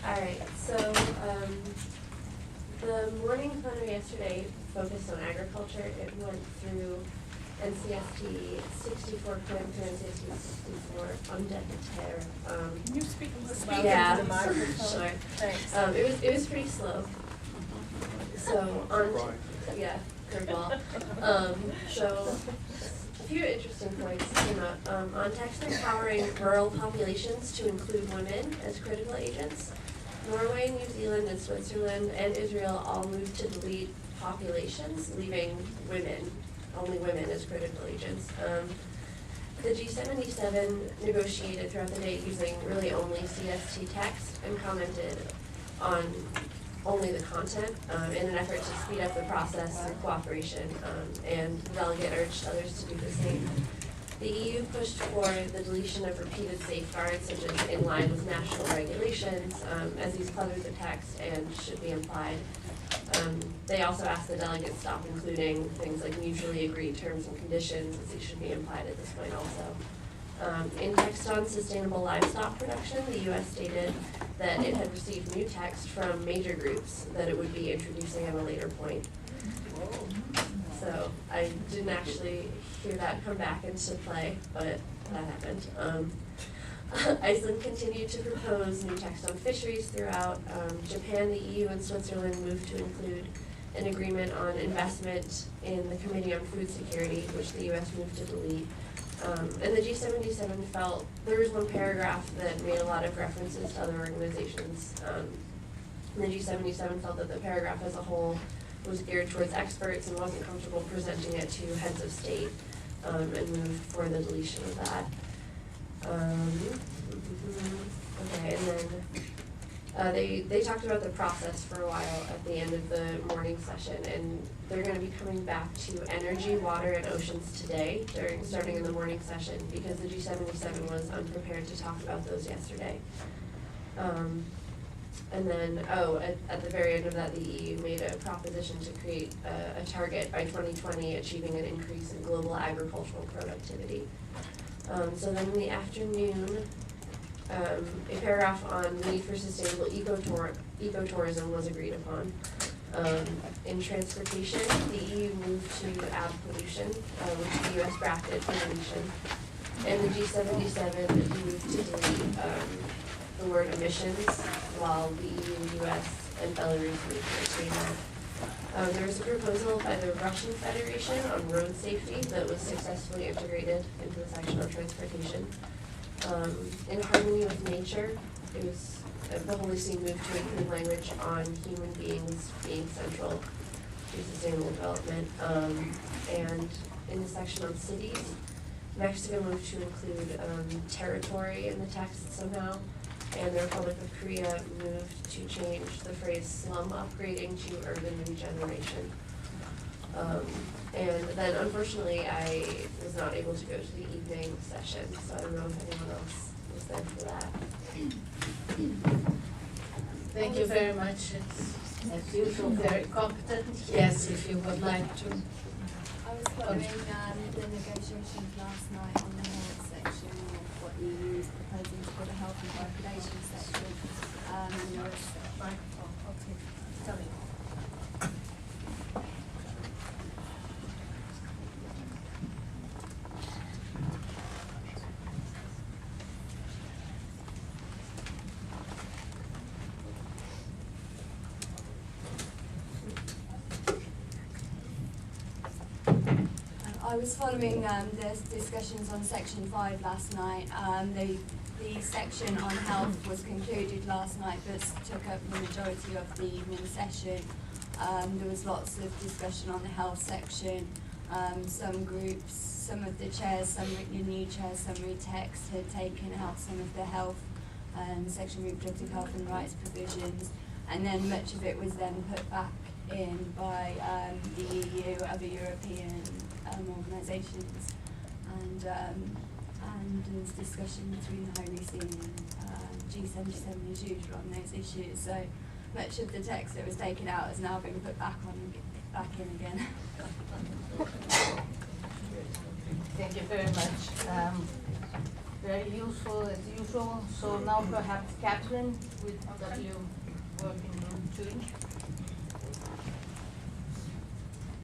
Alright, so the morning plenary yesterday focused on agriculture. It went through NCST 64 Clinton, NCST 64 undead terre. Can you speak a little louder Yeah, to the microphone? sure. Thanks. It was pretty slow. So yeah, curveball. So a few interesting points came up. On text empowering rural populations to include women as critical agents. Norway, New Zealand, and Switzerland, and Israel all moved to delete populations, leaving only women as critical agents. The G77 negotiated throughout the day using really only CST text and commented on only the content in an effort to speed up the process through cooperation, and the delegate urged others to do the same. The EU pushed for the deletion of repeated safeguards, such as in line with national regulations, as these clutter the text and should be implied. They also asked the delegates stop including things like mutually agreed terms and conditions, as these should be implied at this point also. In text on sustainable livestock production, the U.S. stated that it had received new text from major groups that it would be introducing at a later point. So I didn't actually hear that come back into play, but that happened. Iceland continued to propose new text on fisheries throughout. Japan, the EU, and Switzerland moved to include an agreement on investment in the Committee on Food Security, which the U.S. moved to delete. And the G77 felt there was one paragraph that made a lot of references to other organizations. And the G77 felt that the paragraph as a whole was geared towards experts and wasn't comfortable presenting it to heads of state, and moved for the deletion of that. Okay, and then they talked about the process for a while at the end of the morning session, and they're going to be coming back to energy, water, and oceans today, starting in the morning session, because the G77 was unprepared to talk about those yesterday. And then, at the very end of that, the EU made a proposition to create a target by 2020, achieving an increase in global agricultural productivity. So then in the afternoon, a paragraph on the need for sustainable ecotourism was agreed upon. In transportation, the EU moved to add pollution, which the US drafted for deletion. And the G77 moved to delete the word emissions, while the EU, US, and Belarus moved to retain that. There was a proposal by the Russian Federation on road safety that was successfully integrated into the section on transportation. In harmony with nature, it was the Holy See moved to include language on human beings being central to sustainable development. And in the section on cities, Mexico moved to include territory in the text somehow. And the Republic of Korea moved to change the phrase slum upgrading to urban regeneration. And then unfortunately I was not able to go to the evening session, so I don't know if anyone else was there for that. Thank you very much. It's, as usual, very competent. Yes, if you would like to. I was following the negotiations last night on the health section of what the EU is proposing for the health and population section. And there was Microphone, okay. Tell me. I was following the discussions on Section 5 last night. The section on health was concluded last night, but took up the majority of the evening session. There was lots of discussion on the health section. Some groups, some of the chairs, some new chairs, some retext had taken out some of the health section, reproductive health and rights provisions, and then much of it was then put back in by the EU, other European organisations, and there's discussion between the Holy See and G77 as usual on those issues. So much of the text that was taken out has now been put back in again. Thank you very much. Very useful as usual. So now perhaps Catherine with W.